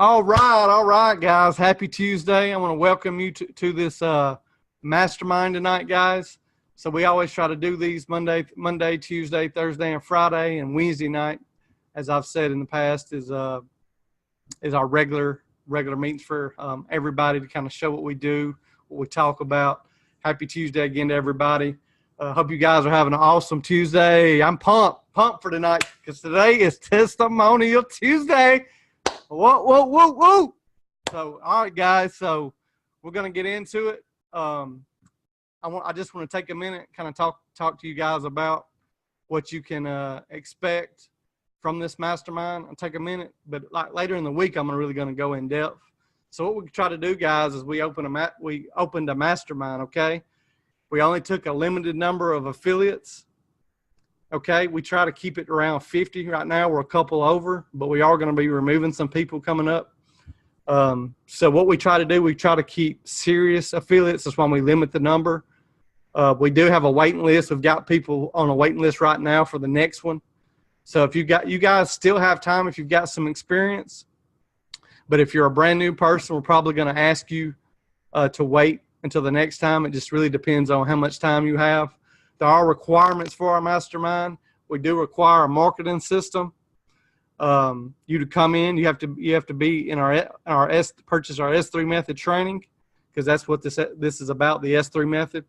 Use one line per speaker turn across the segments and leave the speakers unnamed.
All right, guys. Happy Tuesday. I want to welcome you to this mastermind tonight, guys. So we always try to do these Monday, Tuesday, Thursday, and Friday, and Wednesday night, as I've said in the past, is our regular meetings for everybody to kind of show what we do, what we talk about. Happy Tuesday again to everybody. Hope you guys are having an awesome Tuesday. I'm pumped for tonight because today is Testimonial Tuesday. Whoa. So, all right, guys. So we're going to get into it. I just want to take a minute, kind of talk to you guys about what you can expect from this mastermind. I'll take a minute, but like later in the week, I'm really going to go in depth. So what we try to do, guys, is we opened a mastermind. Okay, we only took a limited number of affiliates. Okay, we try to keep it around 50 right now. We're a couple over, but we are going to be removing some people coming up. So what we try to do, we try to keep serious affiliates. That's why we limit the number. We do have a waiting list. We've got people on a waiting list right now for the next one. So if you guys still have time, if you've got some experience, but if you're a brand new person, we're probably going to ask you to wait until the next time. It just really depends on how much time you have. There are requirements for our mastermind. We do require a marketing system. You to come in, you have to be in purchase our S3 method training, because that's what this is about, the S3 method.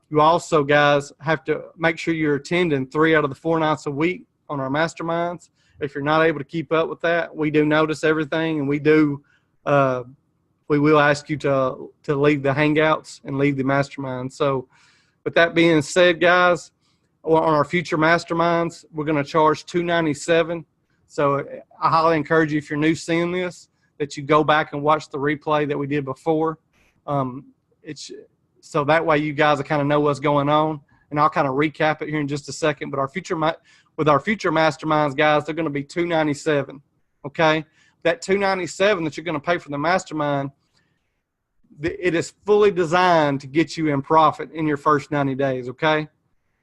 You also, guys, have to make sure you're attending 3 out of the 4 nights a week on our masterminds. If you're not able to keep up with that, we do notice everything, and we will ask you to leave the hangouts and leave the mastermind. So with that being said, guys, on our future masterminds, we're going to charge $297. So I highly encourage you, if you're new seeing this, that you go back and watch the replay that we did before. So that way you guys will kind of know what's going on, and I'll kind of recap it here in just a second. But with our future masterminds, guys, they're going to be $297. Okay, that $297 that you're going to pay for the mastermind, it is fully designed to get you in profit in your first 90 days. Okay,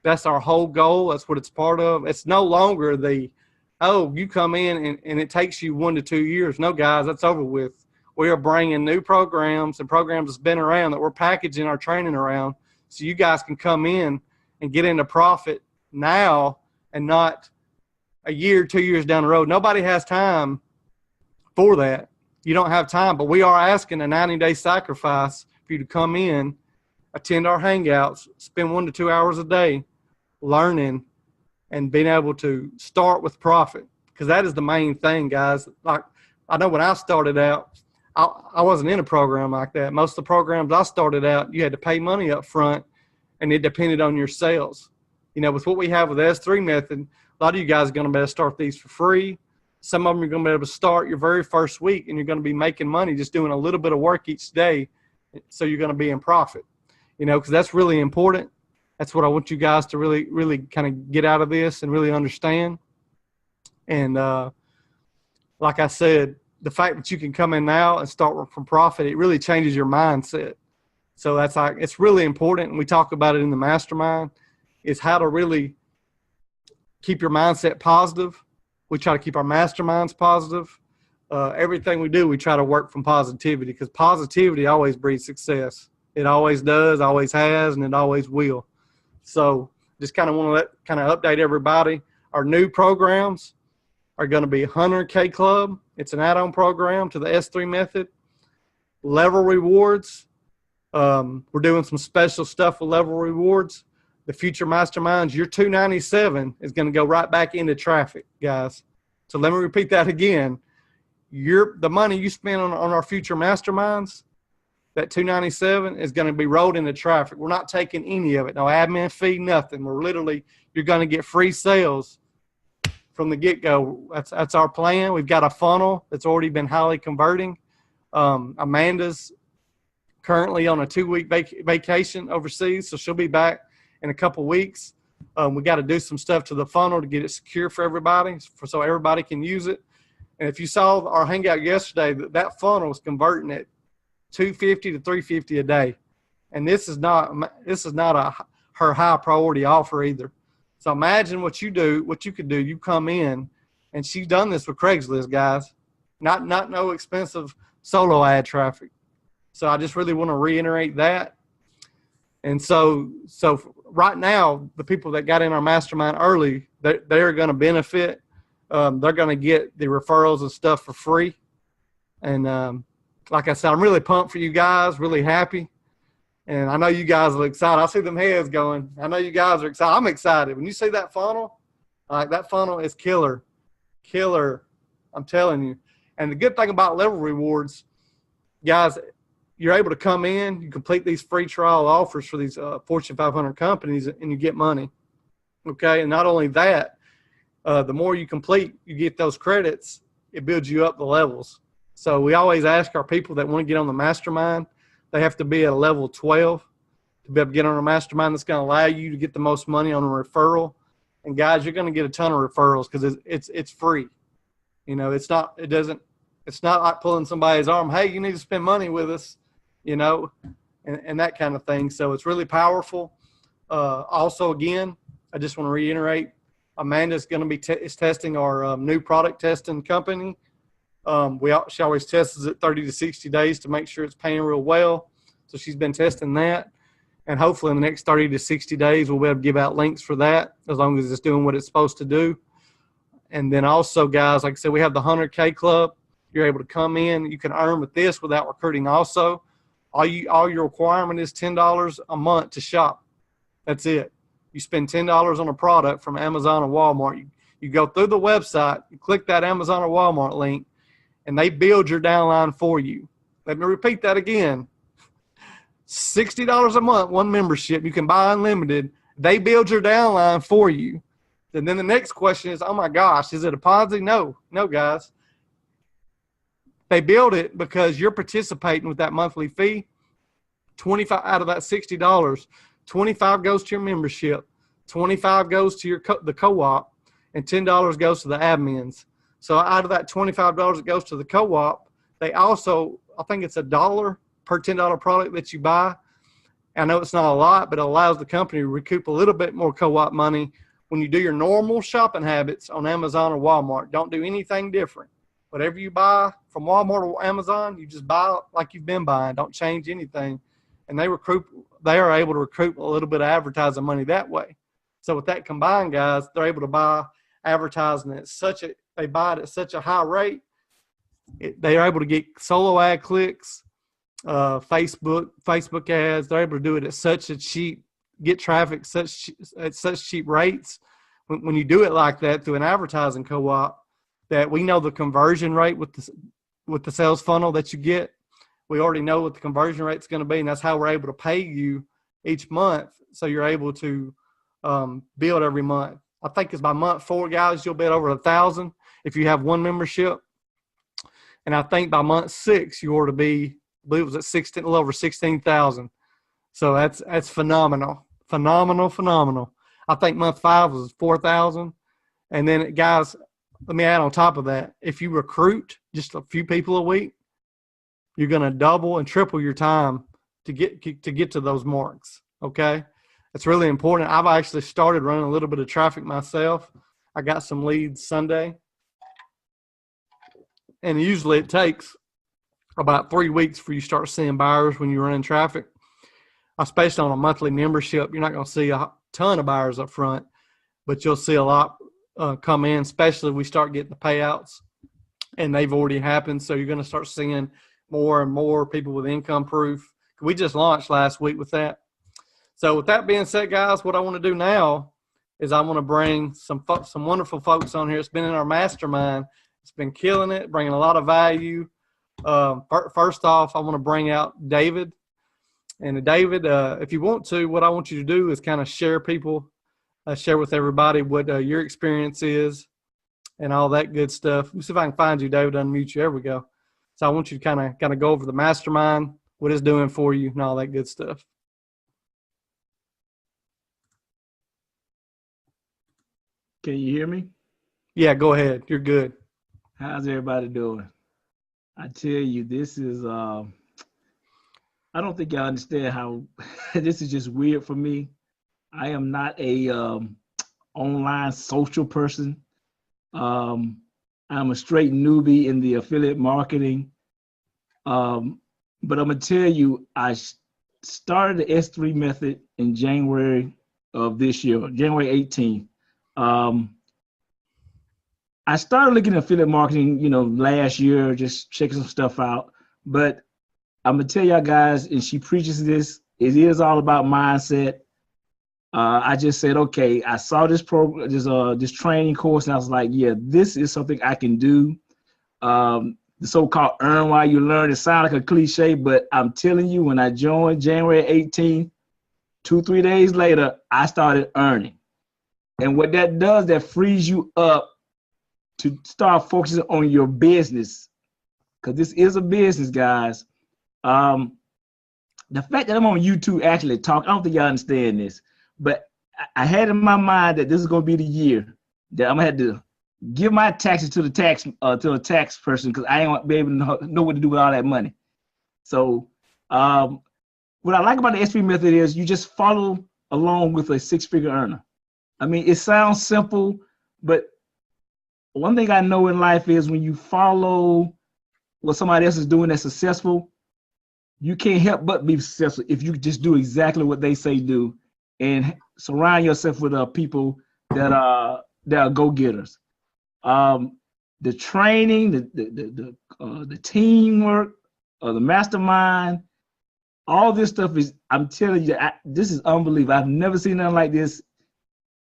that's our whole goal. That's what it's part of. It's no longer you come in and it takes you 1 to 2 years. No, guys, that's over with. We are bringing new programs and programs that's been around that we're packaging our training around, so you guys can come in and get into profit now and not a year, 2 years down the road. Nobody has time for that. You don't have time, but we are asking a 90-day sacrifice for you to come in, attend our hangouts, spend 1 to 2 hours a day learning and being able to start with profit, because that is the main thing, guys. Like, I know when I started out, I wasn't in a program like that. Most of the programs I started out, you had to pay money up front, and it depended on your sales. You know, with what we have with the S3 method, a lot of you guys are going to be able to start these for free. Some of them are going to be able to start your very first week, and you're going to be making money just doing a little bit of work each day, so you're going to be in profit. You know, because that's really important. That's what I want you guys to really, really kind of get out of this and really understand. And like I said, the fact that you can come in now and start from profit, it really changes your mindset. So it's really important, and we talk about it in the mastermind, is how to really keep your mindset positive. We try to keep our masterminds positive. Everything we do, we try to work from positivity, because positivity always breeds success. It always does, always has, and it always will. So just kind of want to update everybody. Our new programs are going to be 100K Club. It's an add-on program to the S3 method. Level rewards. We're doing some special stuff with level rewards. The future masterminds, your $297 is going to go right back into traffic, guys. So let me repeat that again. The money you spend on our future masterminds, that $297 is going to be rolled into traffic. We're not taking any of it. No admin fee, nothing. You're going to get free sales from the get-go. That's our plan. We've got a funnel that's already been highly converting. Amanda's currently on a 2-week vacation overseas, so she'll be back in a couple weeks. We got to do some stuff to the funnel to get it secure for everybody, so everybody can use it. And if you saw our hangout yesterday, that funnel is converting at $250 to $350 a day, and this is not her high priority offer either. So imagine what you could do. You come in, and she's done this with Craigslist, guys. not no expensive solo ad traffic. So I just really want to reiterate that. And so right now, the people that got in our mastermind early, they're going to benefit. They're going to get the referrals and stuff for free. And like I said, I'm really pumped for you guys, really happy. And I know you guys are excited. I see them heads going. I know you guys are excited. I'm excited. When you see that funnel, like that funnel is killer. I'm telling you. And the good thing about level rewards, guys, you're able to come in, you complete these free trial offers for these Fortune 500 companies, and you get money. Okay, and not only that, the more you complete, you get those credits, it builds you up the levels. So we always ask our people that want to get on the mastermind, they have to be at a level 12 to be able to get on a mastermind that's going to allow you to get the most money on a referral. And guys, you're going to get a ton of referrals because it's free. You know, it's not like pulling somebody's arm. Hey, you need to spend money with us, you know, and that kind of thing. So it's really powerful. Also, again, I just want to reiterate, Amanda's going to be is testing our new product testing company. She always tests it 30 to 60 days to make sure it's paying real well. So she's been testing that. And hopefully in the next 30 to 60 days, we'll be able to give out links for that as long as it's doing what it's supposed to do. And then also, guys, like I said, we have the 100K Club. You're able to come in. You can earn with this without recruiting also. All your requirement is $10 a month to shop. That's it. You spend $10 on a product from Amazon or Walmart. You go through the website, you click that Amazon or Walmart link, and they build your downline for you. Let me repeat that again. $60 a month, one membership. You can buy unlimited. They build your downline for you. And then the next question is, oh my gosh, is it a Ponzi? No, guys. They build it because you're participating with that monthly fee. 25 out of that $60, 25 goes to your membership, 25 goes to the co-op, and $10 goes to the admins. So out of that $25 that goes to the co-op, they also, I think it's $1 per $10 product that you buy. I know it's not a lot, but it allows the company to recoup a little bit more co-op money when you do your normal shopping habits on Amazon or Walmart. Don't do anything different. Whatever you buy from Walmart or Amazon, you just buy like you've been buying. Don't change anything. And they are able to recoup a little bit of advertising money that way. So with that combined, guys, they're able to buy advertising they buy it at such a high rate. They are able to get solo ad clicks, Facebook ads. They're able to do it at get traffic at such cheap rates. When you do it like that through an advertising co-op, that we know the conversion rate with the sales funnel that you get. We already know what the conversion rate is going to be, and that's how we're able to pay you each month. So you're able to build every month. I think it's by month 4, guys, you'll be at over 1,000 if you have one membership. And I think by month 6, you ought to be, I believe it was at a little over 16,000. So that's phenomenal. Phenomenal. I think month 5 was 4,000. And then, guys, let me add on top of that, if you recruit just a few people a week, you're going to double and triple your time to get to those marks, okay? It's really important. I've actually started running a little bit of traffic myself. I got some leads Sunday. And usually it takes about 3 weeks for you to start seeing buyers when you're running traffic. Especially on a monthly membership, you're not going to see a ton of buyers up front, but you'll see a lot come in, especially if we start getting the payouts, and they've already happened. So you're going to start seeing more and more people with income proof. We just launched last week with that. So with that being said, guys, what I want to do now is I want to bring some wonderful folks on here. It's been in our mastermind. It's been killing it, bringing a lot of value. First off, I want to bring out David. And David, if you want to, what I want you to do is kind of share with everybody what your experience is and all that good stuff. Let me see if I can find you, David, unmute you. There we go. So I want you to kind of go over the mastermind, what it's doing for you, and all that good stuff.
Can you hear me?
Yeah, go ahead. You're good.
How's everybody doing? I tell you, this is, I don't think y'all understand how this is just weird for me. I am not a online social person. I'm a straight newbie in the affiliate marketing. But I'm gonna tell you, I started the S3 method in January of this year, January 18th. I started looking at affiliate marketing, last year, just checking some stuff out. But I'm gonna tell y'all guys, and she preaches this, it is all about mindset. I just said, okay, I saw this program, this training course, and I was like, yeah, this is something I can do. The so-called earn while you learn, it sounds like a cliche, but I'm telling you, when I joined January 18th, 2-3 days later, I started earning. And what that does, that frees you up to start focusing on your business, because this is a business, guys. The fact that I'm on YouTube actually talking, I don't think y'all understand this, but I had in my mind that this is going to be the year that I'm going to have to give my taxes to the tax person, because I ain't going to be able to know what to do with all that money. So what I like about the S3 method is you just follow along with a six-figure earner. I mean, it sounds simple, but one thing I know in life is when you follow what somebody else is doing that's successful, you can't help but be successful if you just do exactly what they say do and surround yourself with people that are go-getters. The training, the teamwork, the mastermind, all this stuff is, I'm telling you, this is unbelievable. I've never seen nothing like this,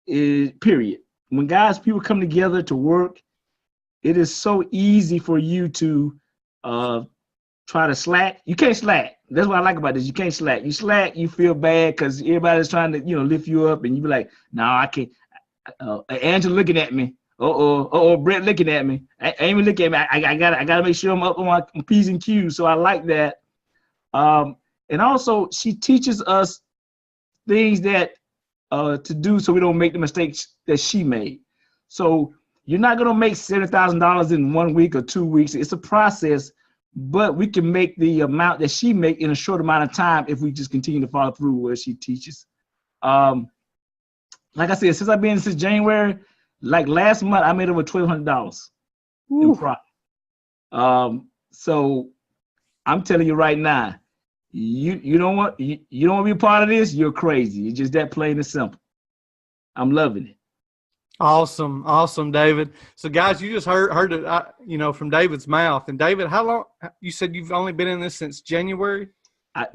period. When people come together to work, it is so easy for you to try to slack. You can't slack. That's what I like about this. You can't slack. You slack, you feel bad because everybody's trying to, lift you up, and you be like, no, I can't. Angela looking at me. Brett looking at me. Amy looking at me. I gotta make sure I'm up on my P's and Q's. So I like that. And also she teaches us things that to do so we don't make the mistakes that she made. So you're not gonna make $70,000 in 1 week or 2 weeks. It's a process, but we can make the amount that she make in a short amount of time if we just continue to follow through what she teaches. Like I said, since I've been since January, like last month, I made over $1,200 in profit. So I'm telling you right now, you don't want to be a part of this. You're crazy. It's just that plain and simple. I'm loving it.
Awesome, David. So guys, you just heard it, from David's mouth. And David, how long? You said you've only been in this since January?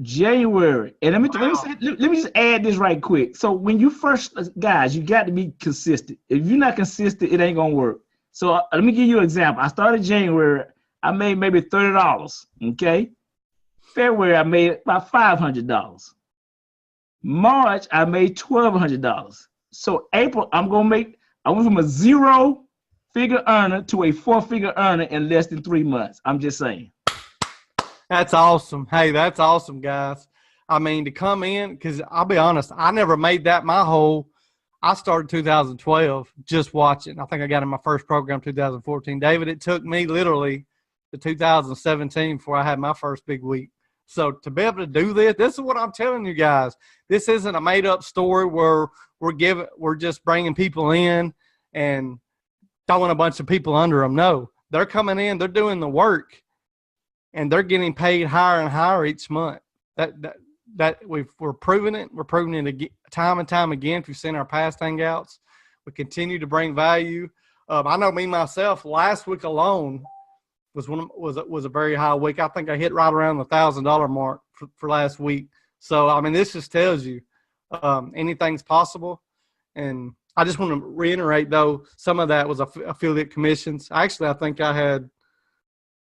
January. And let me just add this right quick. So when you first, guys, you got to be consistent. If you're not consistent, it ain't gonna work. So let me give you an example. I started January. I made maybe $30. Okay. February, I made about $500. March, I made $1,200. So April, I went from a 0-figure earner to a 4-figure earner in less than 3 months. I'm just saying.
That's awesome. Hey, that's awesome, guys. I mean, to come in, because I'll be honest, I never made that I started 2012 just watching. I think I got in my first program 2014. David, it took me literally to 2017 before I had my first big week. So to be able to do this is what I'm telling you guys. This isn't a made-up story where we're just bringing people in and throwing a bunch of people under them. No, they're coming in, they're doing the work, and they're getting paid higher and higher each month. That we're proving it. We're proving it time and time again. If you've seen our past hangouts, we continue to bring value. I know me myself. Last week alone was a very high week. I think I hit right around the $1,000 mark for last week. So I mean, this just tells you anything's possible. And I just want to reiterate, though, some of that was affiliate commissions. Actually, I think I had,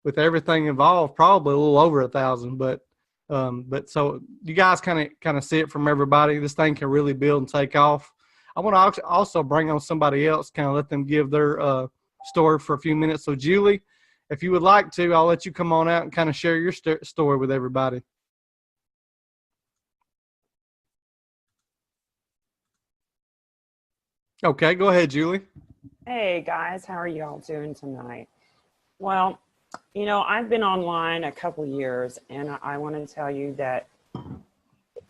with everything involved, probably a little over 1,000. But so you guys kind of see it from everybody. This thing can really build and take off. I want to also bring on somebody else, kind of let them give their story for a few minutes. So Julie, if you would like to, I'll let you come on out and kind of share your story with everybody. Okay, go ahead, Julie.
Hey guys, how are y'all doing tonight? Well, I've been online a couple years, and I want to tell you that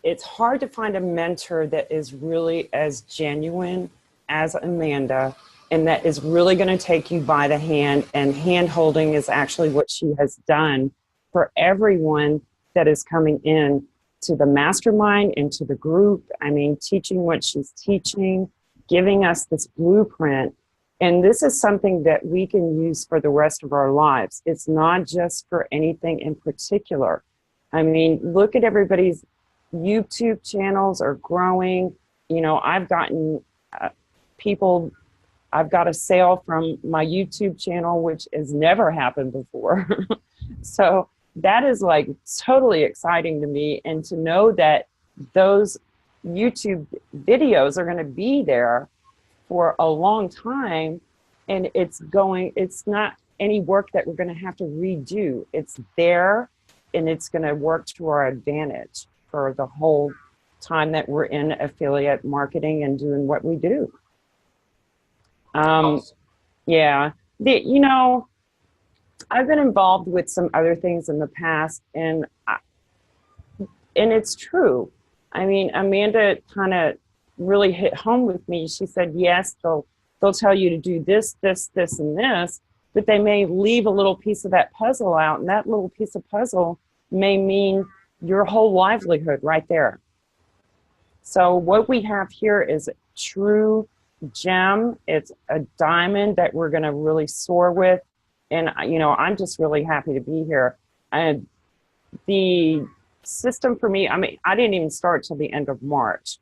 it's hard to find a mentor that is really as genuine as Amanda and that is really going to take you by the hand, and hand holding is actually what she has done for everyone that is coming in to the mastermind and to the group. I mean, teaching what she's teaching, giving us this blueprint. And this is something that we can use for the rest of our lives. It's not just for anything in particular. I mean, look at everybody's YouTube channels are growing. You know, I've gotten people, I've got a sale from my YouTube channel, which has never happened before. So that is like totally exciting to me. And to know that those YouTube videos are going to be there for a long time, and it's not any work that we're going to have to redo. It's there, and it's going to work to our advantage for the whole time that we're in affiliate marketing and doing what we do. Yeah, you know, I've been involved with some other things in the past, and it's true. I mean, Amanda kind of really hit home with me. She said, yes, they'll tell you to do this, this, this, and this, but they may leave a little piece of that puzzle out, and that little piece of puzzle may mean your whole livelihood right there. So what we have here is a true gem. It's a diamond that we're going to really soar with. And, you know, I'm just really happy to be here. And the system for me, I mean, I didn't even start till the end of March.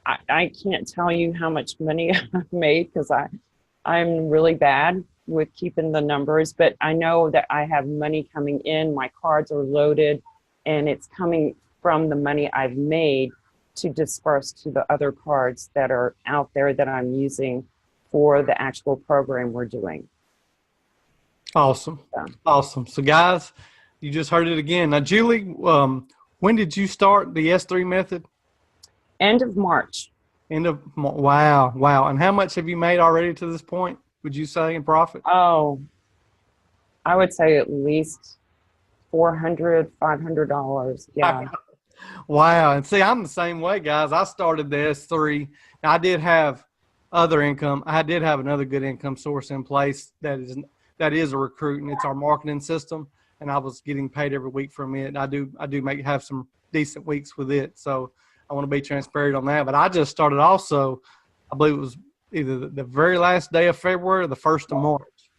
I can't tell you how much money I've made, because I'm really bad with keeping the numbers, but I know that I have money coming in. My cards are loaded, and it's coming from the money I've made to disperse to the other cards that are out there that I'm using for the actual program we're doing.
Awesome.
So.
Awesome. So guys, you just heard it again. Now, Julie, when did you start the S3 method?
End of March.
Wow. Wow. And how much have you made already to this point, would you say, in profit?
Oh, I would say at least $400, $500. Yeah.
Wow. And see, I'm the same way, guys. I started the S3. Now, I did have other income. I did have another good income source in place that is a recruit, and it's our marketing system. And I was getting paid every week from it. I do have some decent weeks with it. So I want to be transparent on that. But I just started also, I believe it was either the very last day of February or the 1st of March.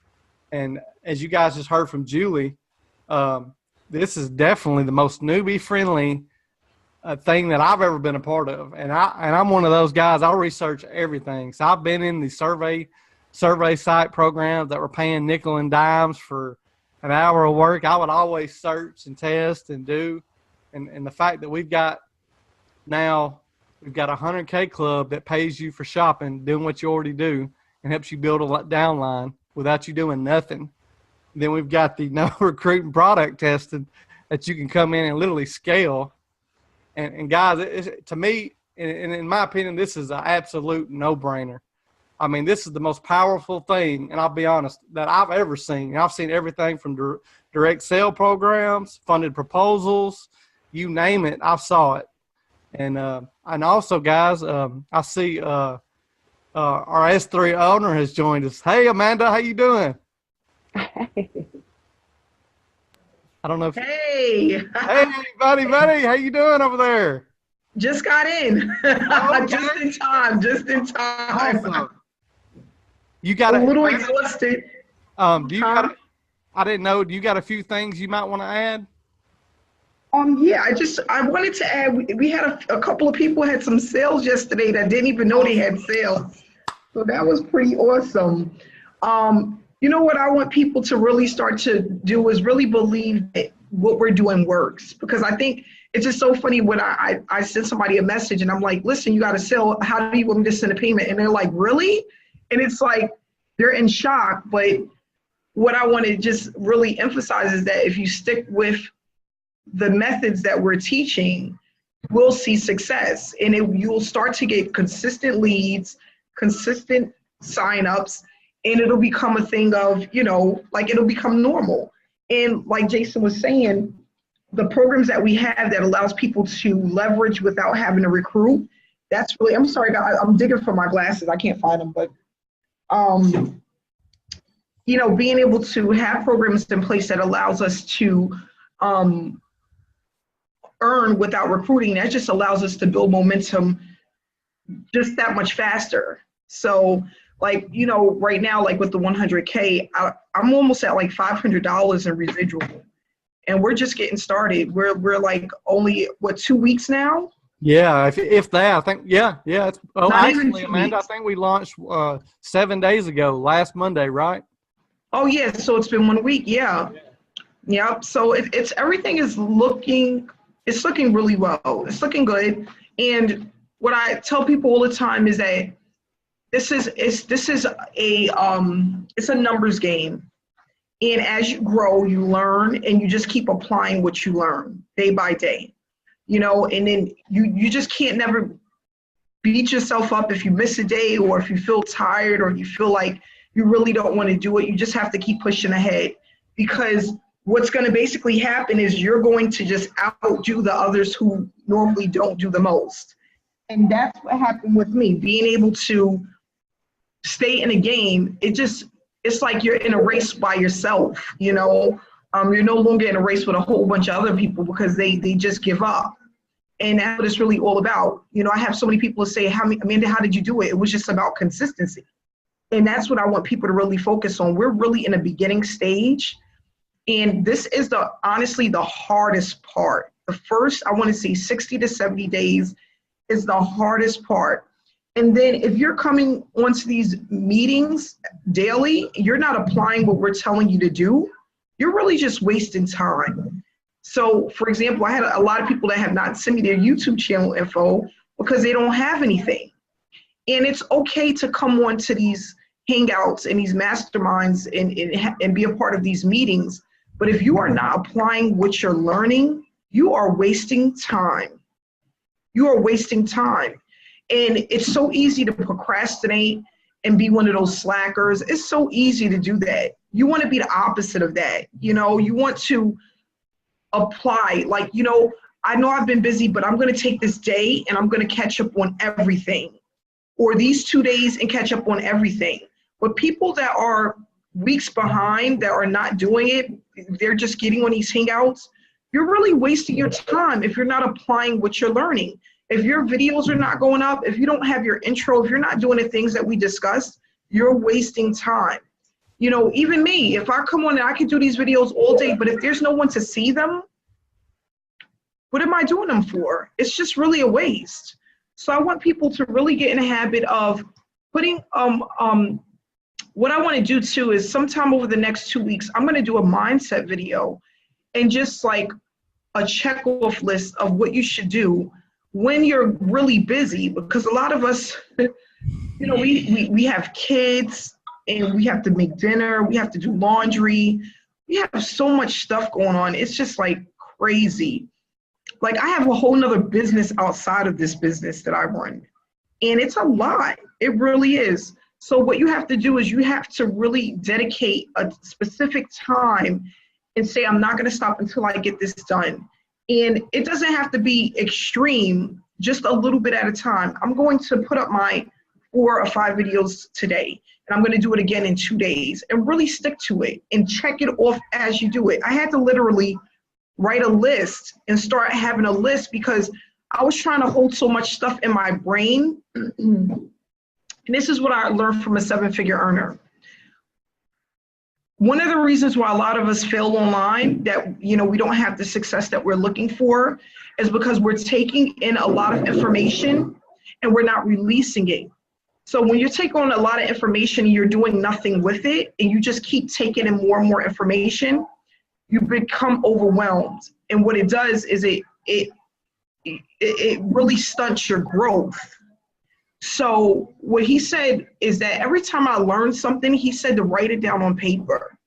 And as you guys just heard from Julie, this is definitely the most newbie-friendly thing that I've ever been a part of. And I'm one of those guys, I'll research everything. So I've been in the survey site programs that were paying nickel and dimes for an hour of work. I would always search and test and do. And the fact that we've got a 100K club that pays you for shopping, doing what you already do, and helps you build a downline without you doing nothing. Then we've got the no recruiting product testing that you can come in and literally scale. And guys, to me, and in my opinion, this is an absolute no-brainer. I mean, this is the most powerful thing, and I'll be honest, that I've ever seen. And I've seen everything from direct sale programs, funded proposals, you name it, I saw it. And also, guys, I see our S3 owner has joined us. Hey, Amanda, how you doing? I don't know if
Hey.
Hey, buddy, how you doing over there?
Just got in.
Okay.
Just in time.
Awesome. You got
a little exhausted.
I didn't know, do you got a few things you might want to add?
Yeah, I wanted to add, we had a couple of people had some sales yesterday that didn't even know they had sales. So that was pretty awesome. You know what I want people to really start to do is really believe that what we're doing works. Because I think it's just so funny when I send somebody a message and I'm like, listen, you got to sell. How do you want me to send a payment? And they're like, really? And it's like, they're in shock. But what I want to just really emphasize is that if you stick with the methods that we're teaching, we'll see success. And you'll start to get consistent leads, consistent signups, and it'll become a thing of, you know, like it'll become normal. And like Jason was saying, the programs that we have that allows people to leverage without having to recruit, that's really, I'm sorry, guys, I'm digging for my glasses. I can't find them, but You know, being able to have programs in place that allows us to earn without recruiting, that just allows us to build momentum just that much faster. So like, you know, right now, like with the 100K, I'm almost at like $500 in residual, and we're just getting started. We're like only, what, 2 weeks now?
Yeah, if that, I think, yeah. It's, oh,
Not
actually,
even 2
Amanda,
weeks.
I think we launched 7 days ago, last Monday, right?
Oh yeah, so it's been 1 week, yeah. Yep, so it's everything is looking, it's looking really well. It's looking good. And what I tell people all the time is that this is a numbers game. And as you grow, you learn, and you just keep applying what you learn day by day. You know, and then you just can't never beat yourself up if you miss a day, or if you feel tired, or you feel like you really don't want to do it. You just have to keep pushing ahead, because what's going to basically happen is you're going to just outdo the others who normally don't do the most. And that's what happened with me. Being able to stay in a game, it's like you're in a race by yourself, you know. You're no longer in a race with a whole bunch of other people, because they just give up. And that's what it's really all about. You know, I have so many people say, Amanda, how did you do it? It was just about consistency. And that's what I want people to really focus on. We're really in a beginning stage. And this is honestly the hardest part. The first, I want to say 60 to 70 days is the hardest part. And then if you're coming onto these meetings daily, you're not applying what we're telling you to do, you're really just wasting time. So for example, I had a lot of people that have not sent me their YouTube channel info because they don't have anything. And it's okay to come on to these hangouts and these masterminds and be a part of these meetings. But if you are not applying what you're learning, you are wasting time. You are wasting time. And it's so easy to procrastinate and be one of those slackers. It's so easy to do that. You want to be the opposite of that. You know, you want to apply, like, you know I've been busy, but I'm going to take this day and I'm going to catch up on everything, or these 2 days and catch up on everything. But people that are weeks behind, that are not doing it, they're just getting on these hangouts, you're really wasting your time if you're not applying what you're learning. If your videos are not going up, if you don't have your intro, if you're not doing the things that we discussed, you're wasting time. You know, even me, if I come on and I can do these videos all day, but if there's no one to see them, what am I doing them for? It's just really a waste. So I want people to really get in a habit of putting, what I want to do too is sometime over the next 2 weeks, I'm going to do a mindset video and just like a check-off list of what you should do when you're really busy, because a lot of us, you know, we have kids and we have to make dinner, we have to do laundry, we have so much stuff going on. It's just like crazy. Like I have a whole nother business outside of this business that I run, and it's a lot. It really is. So what you have to do is you have to really dedicate a specific time and say, I'm not going to stop until I get this done. And it doesn't have to be extreme, just a little bit at a time. I'm going to put up my 4 or 5 videos today, and I'm going to do it again in 2 days, and really stick to it and check it off as you do it. I had to literally write a list and start having a list because I was trying to hold so much stuff in my brain. And this is what I learned from a 7-figure earner. One of the reasons why a lot of us fail online, that, you know, we don't have the success that we're looking for, is because we're taking in a lot of information and we're not releasing it. So when you take on a lot of information and you're doing nothing with it, and you just keep taking in more and more information, you become overwhelmed. And what it does is it really stunts your growth. So what he said is that every time I learn something, he said to write it down on paper.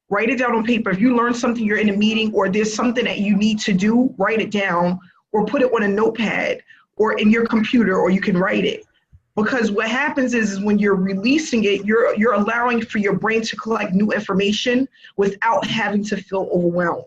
Write it down on paper. If you learn something, you're in a meeting, or there's something that you need to do, write it down, or put it on a notepad or in your computer, or you can write it. Because what happens is when you're releasing it, you're allowing for your brain to collect new information without having to feel overwhelmed.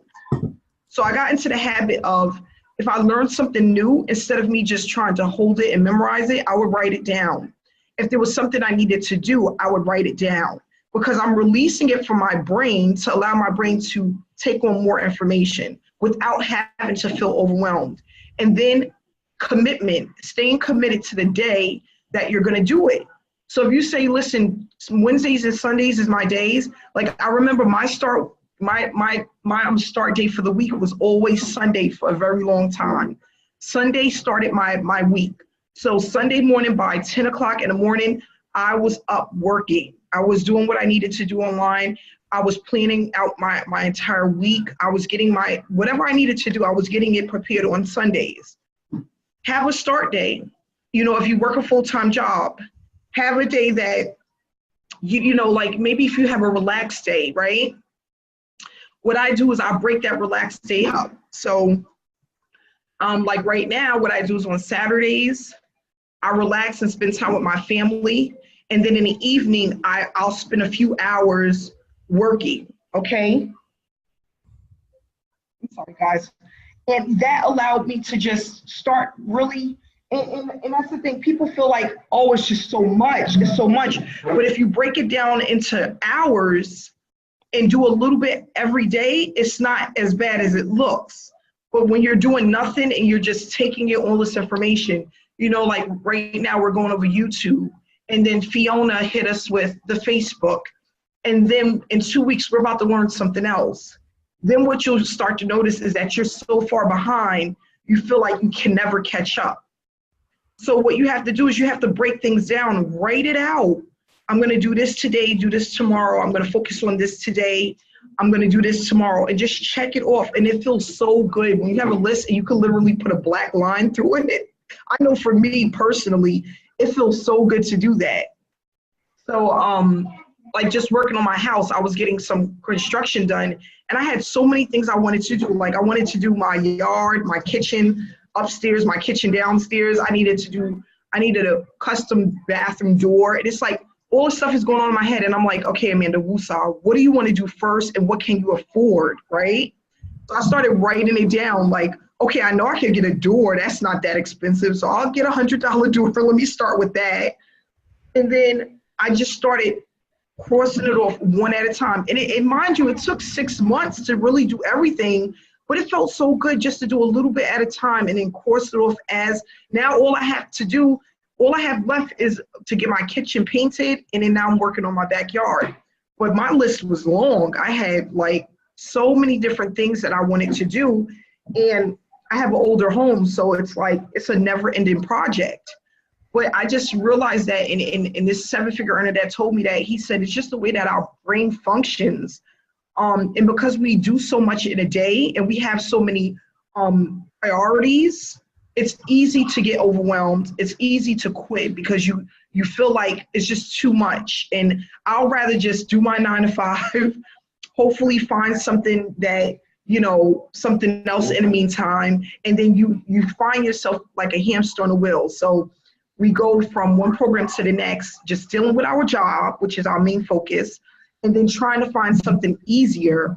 So I got into the habit of, if I learned something new, instead of me just trying to hold it and memorize it, I would write it down. if there was something I needed to do, I would write it down because I'm releasing it from my brain to allow my brain to take on more information without having to feel overwhelmed. And then commitment, staying committed to the day that you're going to do it. So if you say, listen, Wednesdays and Sundays is my days, like I remember my start date for the week was always Sunday for a very long time. Sunday started my week. So Sunday morning by 10 o'clock in the morning, I was up working. I was doing what I needed to do online. I was planning out my entire week. I was getting whatever I needed to do, I was getting it prepared on Sundays. Have a start day. You know, if you work a full-time job, have a day that, you know, like maybe if you have a relaxed day, right? What I do is I break that relaxed day up. So like right now, what I do is on Saturdays, I relax and spend time with my family. And then in the evening, I'll spend a few hours working, okay? I'm sorry, guys. And that allowed me to just start really, and that's the thing, people feel like, oh, it's just so much, it's so much. But if you break it down into hours and do a little bit every day, it's not as bad as it looks. But when you're doing nothing and you're just taking in all this information, you know, like right now we're going over YouTube, and then Fiona hit us with the Facebook. And then in 2 weeks, we're about to learn something else. Then what you'll start to notice is that you're so far behind, you feel like you can never catch up. So what you have to do is you have to break things down, write it out. I'm going to do this today, do this tomorrow. I'm going to focus on this today. I'm going to do this tomorrow, and just check it off. And it feels so good when you have a list and you can literally put a black line through it. I know for me personally, it feels so good to do that. So like just working on my house, I was getting some construction done, and I had so many things I wanted to do. Like I wanted to do my yard, my kitchen upstairs, my kitchen downstairs. I needed a custom bathroom door. And it's like all this stuff is going on in my head, and I'm like, okay, Amanda Wusa, what do you want to do first, and what can you afford, right? So I started writing it down, like, okay, I know I can get a door. That's not that expensive, so I'll get $100 door. Let me start with that. And then I just started crossing it off one at a time. And mind you, it took 6 months to really do everything, but it felt so good just to do a little bit at a time and then cross it off as now all I have left is to get my kitchen painted, and then now I'm working on my backyard. But my list was long. I had like so many different things that I wanted to do, and I have an older home, so it's like it's a never-ending project. But I just realized that in this seven-figure earner that told me that, he said it's just the way that our brain functions. And because we do so much in a day and we have so many priorities, it's easy to get overwhelmed. It's easy to quit because you feel like it's just too much. And I'll rather just do my 9 to 5, hopefully find something that, you know, something else in the meantime. And then you find yourself like a hamster on a wheel. So we go from one program to the next, just dealing with our job, which is our main focus, and then trying to find something easier,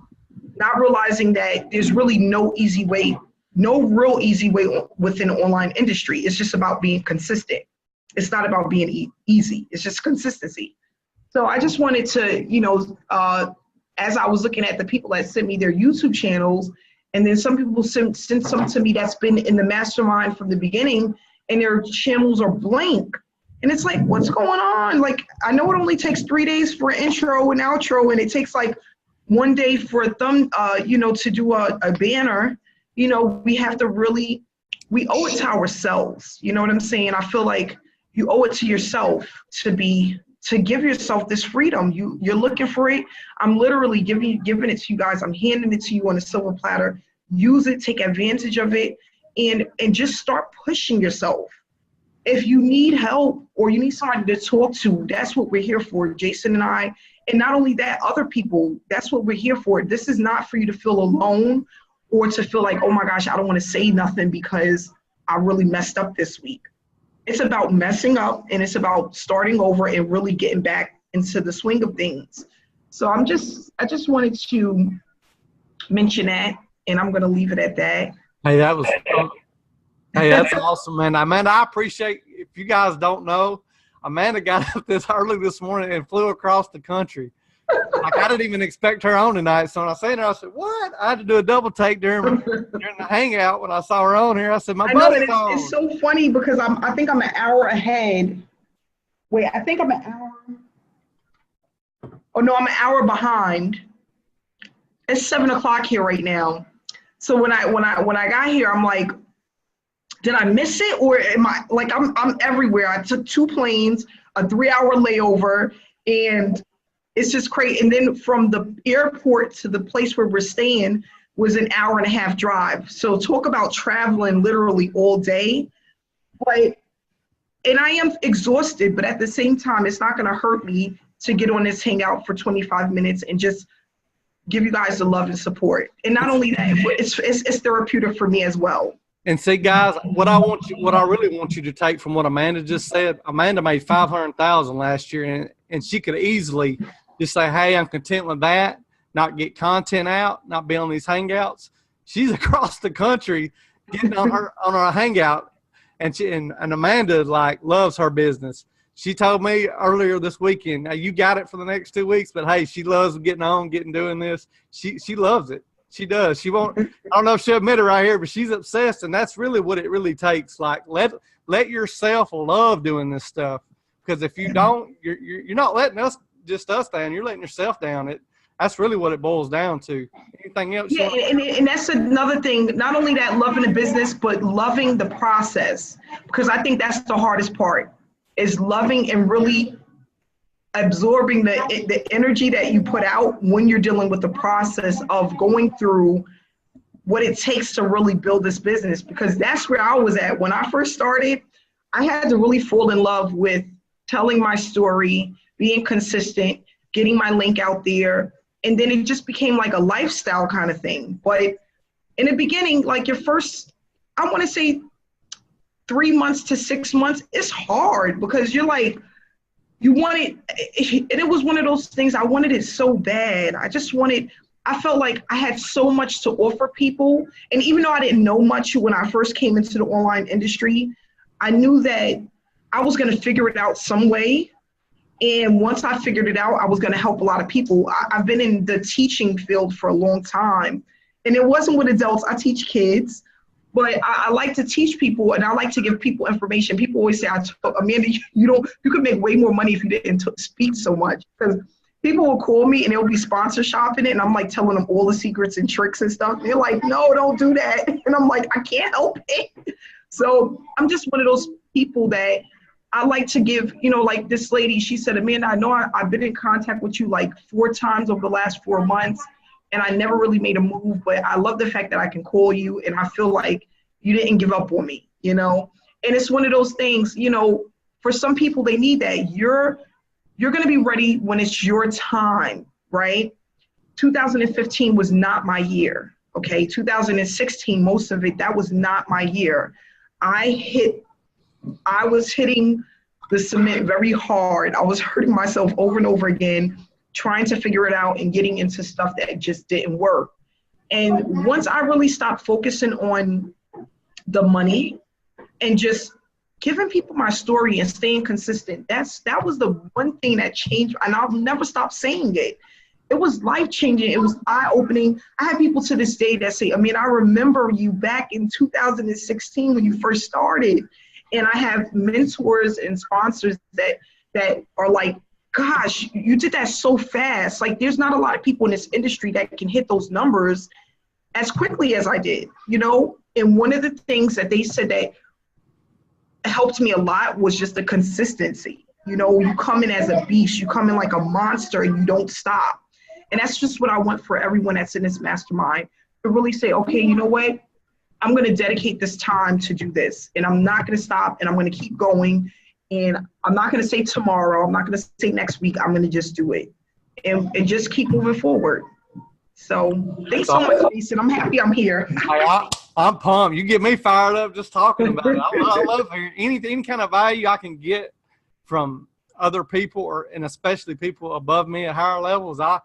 not realizing that there's really no easy way, no real easy way within the online industry. It's just about being consistent. It's not about being easy. It's just consistency. So I just wanted to, you know, as I was looking at the people that sent me their YouTube channels, and then some people sent some to me that's been in the mastermind from the beginning, and their channels are blank. And it's like, what's going on? Like, I know it only takes 3 days for an intro and outro, and it takes like 1 day for a you know, to do a banner. You know, we have to really, we owe it to ourselves. You know what I'm saying? I feel like you owe it to yourself to give yourself this freedom. You're looking for it. I'm literally giving it to you guys. I'm handing it to you on a silver platter. Use it, take advantage of it, and just start pushing yourself. If you need help or you need somebody to talk to, that's what we're here for, Jason and I. And not only that, other people, that's what we're here for. This is not for you to feel alone or to feel like, oh my gosh, I don't want to say nothing because I really messed up this week. It's about messing up, and it's about starting over and really getting back into the swing of things. So I just wanted to mention that, and I'm going to leave it at that.
Hey, that's awesome, man. I appreciate, if you guys don't know, Amanda got up this early this morning and flew across the country. Like, I didn't even expect her on tonight. So when I seen her, I said, what? I had to do a double take during the hangout when I saw her on here. I said, my buddy's on.
It's so funny because I think I'm an hour ahead. Wait, I think I'm an hour. Oh no, I'm an hour behind. It's 7 o'clock here right now. So when I got here, I'm like, did I miss it, or am I like I'm everywhere? I took 2 planes, a 3-hour layover, and it's just crazy. And then from the airport to the place where we're staying was an 1.5-hour drive. So talk about traveling literally all day. And I am exhausted, but at the same time, it's not going to hurt me to get on this hangout for 25 minutes and just give you guys the love and support. And not only that, it's therapeutic for me as well.
And see, guys, what I really want you to take from what Amanda just said, Amanda made $500,000 last year, and she could easily just say, hey, I'm content with that, not get content out, not be on these hangouts. She's across the country getting on her hangout, and Amanda like loves her business. She told me earlier this weekend, now you got it for the next 2 weeks, but hey, she loves doing this. She loves it. She does. She won't. I don't know if she'll admit it right here, but she's obsessed, and that's really what it really takes. Like let yourself love doing this stuff, because if you don't, you're not letting us down. You're letting yourself down. That's really what it boils down to. Anything else?
Yeah, and that's another thing. Not only that, loving the business, but loving the process, because I think that's the hardest part. Is loving and really absorbing the energy that you put out when you're dealing with the process of going through what it takes to really build this business. Because that's where I was at when I first started. I had to really fall in love with telling my story, being consistent, getting my link out there, and then it just became like a lifestyle kind of thing. But in the beginning, like your first, I want to say 3 months to 6 months, it's hard because you're like, you want it, and it was one of those things, I wanted it so bad. I felt like I had so much to offer people. And even though I didn't know much when I first came into the online industry, I knew that I was going to figure it out some way. And once I figured it out, I was going to help a lot of people. I've been in the teaching field for a long time, and it wasn't with adults. I teach kids. But I like to teach people, and I like to give people information. People always say, Amanda, you could make way more money if you didn't speak so much. Because people will call me and they'll be sponsor shopping it, and I'm like telling them all the secrets and tricks and stuff. They're like, no, don't do that. And I'm like, I can't help it. So I'm just one of those people that I like to give, like this lady, she said, Amanda, I know I've been in contact with you like 4 times over the last 4 months. And I never really made a move, but I love the fact that I can call you and I feel like you didn't give up on me, And it's one of those things, for some people, they need that. You're going to be ready when it's your time, right? 2015 was not my year, okay? 2016, most of it, that was not my year. I was hitting the cement very hard. I was hurting myself over and over again, trying to figure it out and getting into stuff that just didn't work. And once I really stopped focusing on the money and just giving people my story and staying consistent, that was the one thing that changed, and I'll never stop saying it. It was life-changing. It was eye-opening. I have people to this day that say, I remember you back in 2016 when you first started. And I have mentors and sponsors that are like, gosh, you did that so fast. Like, there's not a lot of people in this industry that can hit those numbers as quickly as I did, And one of the things that they said that helped me a lot was just the consistency. You come in as a beast, you come in like a monster and you don't stop. And that's just what I want for everyone that's in this mastermind, to really say, okay, you know what? I'm going to dedicate this time to do this, and I'm not going to stop, and I'm going to keep going. And I'm not going to say tomorrow. I'm not going to say next week. I'm going to just do it and just keep moving forward. So thanks so much, Jason. I'm happy I'm here.
I'm pumped. You get me fired up just talking about it. I love hearing any kind of value I can get from other people, and especially people above me at higher levels. I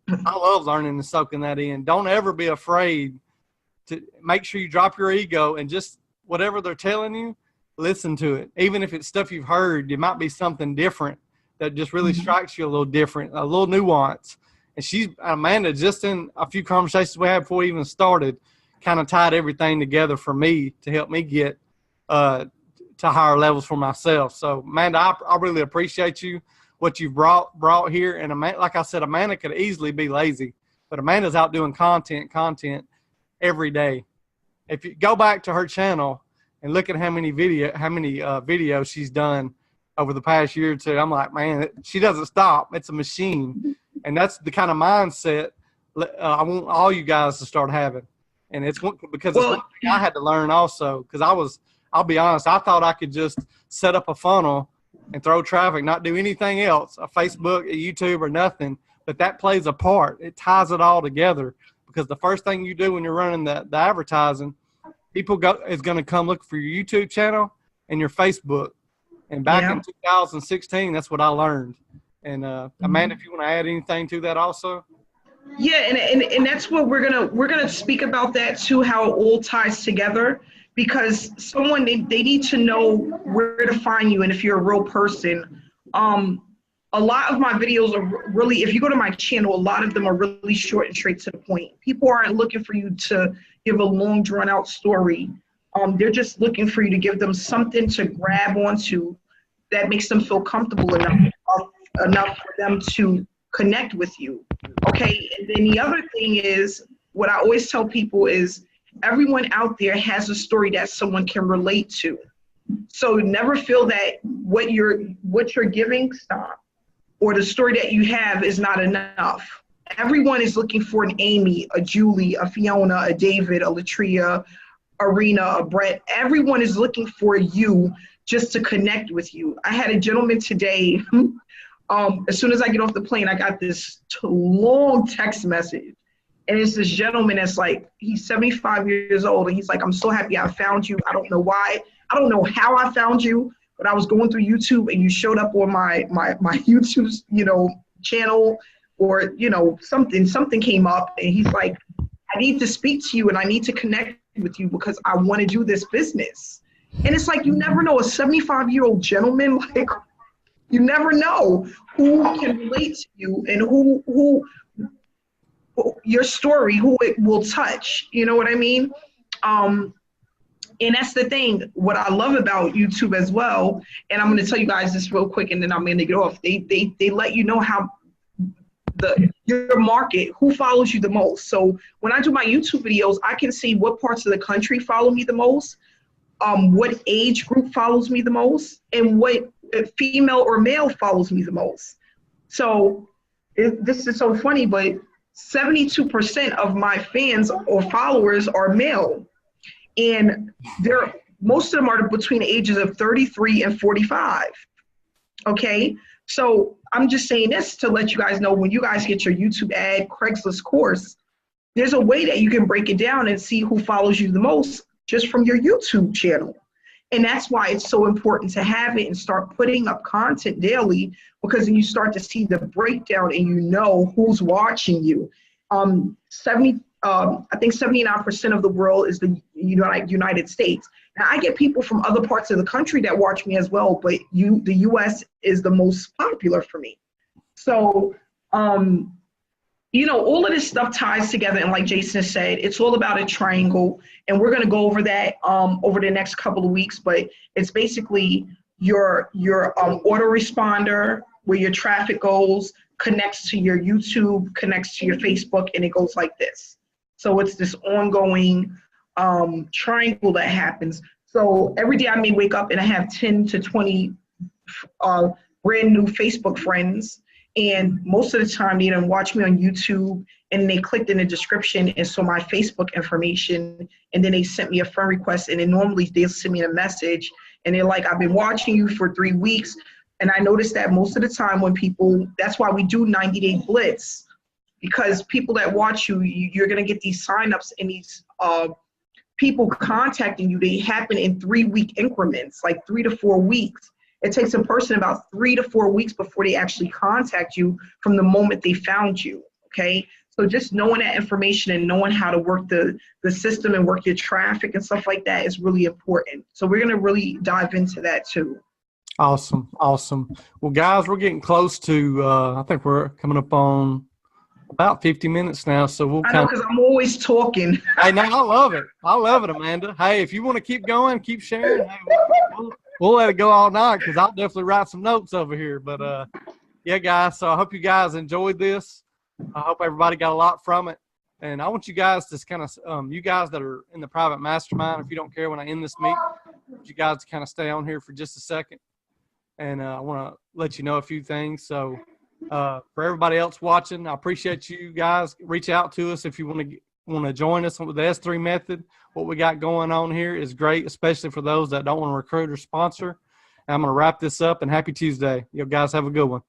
love learning and soaking that in. Don't ever be afraid to make sure you drop your ego and just whatever they're telling you, listen to it. Even if it's stuff you've heard, it might be something different that just really strikes you a little different, a little nuance. And Amanda, just in a few conversations we had before we even started, kind of tied everything together for me to help me get to higher levels for myself. So, Amanda, I really appreciate you, what you've brought here. And Amanda, like I said, Amanda could easily be lazy, but Amanda's out doing content every day. If you go back to her channel and look at how many videos she's done over the past year or two, I'm like, man, she doesn't stop. It's a machine. And that's the kind of mindset I want all you guys to start having. And it's because it's one thing I had to learn also, because I'll be honest, I thought I could just set up a funnel and throw traffic, not do anything else, a Facebook, a YouTube, or nothing. But that plays a part. It ties it all together, because the first thing you do when you're running the advertising, people is going to come look for your YouTube channel and your Facebook. And back in 2016, that's what I learned. And Amanda, if you want to add anything to that also.
Yeah, and that's what we're gonna speak about that too, how it all ties together, because someone they need to know where to find you, and if you're a real person. A lot of my videos are really, if you go to my channel, a lot of them are really short and straight to the point. People aren't looking for you to give a long drawn out story. They're just looking for you to give them something to grab onto that makes them feel comfortable enough for them to connect with you. Okay, and then the other thing is, what I always tell people is, everyone out there has a story that someone can relate to. So never feel that what you're giving, or the story that you have is not enough. Everyone is looking for an Amy, a Julie, a Fiona, a David, a Latria, a Rena, a Brett. Everyone is looking for you just to connect with you. I had a gentleman today, as soon as I get off the plane, I got this long text message. And it's this gentleman that's like, he's 75 years old. And he's like, I'm so happy I found you. I don't know why. I don't know how I found you, but I was going through YouTube and you showed up on my YouTube, channel, or, something came up. And he's like, I need to speak to you and I need to connect with you because I want to do this business. And it's like, you never know, a 75-year-old gentleman, like, you never know who can relate to you and who your story, who it will touch. You know what I mean? And that's the thing. What I love about YouTube as well, and I'm going to tell you guys this real quick, and then I'm going to get off. They let you know how your market, who follows you the most. So when I do my YouTube videos, I can see what parts of the country follow me the most, what age group follows me the most, and what female or male follows me the most. So this is so funny, but 72% of my fans or followers are male, and most of them are between the ages of 33 and 45. Okay, so I'm just saying this to let you guys know, when you guys get your YouTube ad, Craigslist course, there's a way that you can break it down and see who follows you the most just from your YouTube channel. And that's why it's so important to have it and start putting up content daily, because then you start to see the breakdown and you know who's watching you. I think 79% of the world is the United States. Now, I get people from other parts of the country that watch me as well, but the US is the most popular for me. So, all of this stuff ties together, and like Jason said, it's all about a triangle, and we're going to go over that over the next couple of weeks. But it's basically your autoresponder, where your traffic goes, connects to your YouTube, connects to your Facebook, and it goes like this. So it's this ongoing triangle that happens. So every day I may wake up and I have 10 to 20 brand new Facebook friends. And most of the time they don't watch me on YouTube, and they clicked in the description and saw my Facebook information, and then they sent me a friend request, and then normally they'll send me a message and they're like, I've been watching you for 3 weeks. And I noticed that most of the time when people, that's why we do 90-day blitz, because people that watch you, you're gonna get these signups and these people contacting you. They happen in 3-week increments, like 3 to 4 weeks. It takes a person about 3 to 4 weeks before they actually contact you from the moment they found you, okay? So just knowing that information and knowing how to work the system and work your traffic and stuff like that is really important. So we're going to really dive into that too.
Awesome. Awesome. Well, guys, we're getting close to, I think we're coming up on about 50 minutes now. So we'll
I know, because I'm always talking.
Hey, no, I love it. I love it, Amanda. Hey, if you want to keep going, keep sharing, hey, we'll let it go all night, because I'll definitely write some notes over here. But, yeah, guys, so I hope you guys enjoyed this. I hope everybody got a lot from it. And I want you guys to kind of, you guys that are in the private mastermind, if you don't care when I end this meet, you guys to kind of stay on here for just a second. And I want to let you know a few things. So for everybody else watching, I appreciate you guys. Reach out to us if you want to join us with the S3 method. What we got going on here is great, especially for those that don't want to recruit or sponsor. And I'm going to wrap this up, and happy Tuesday. You guys have a good one.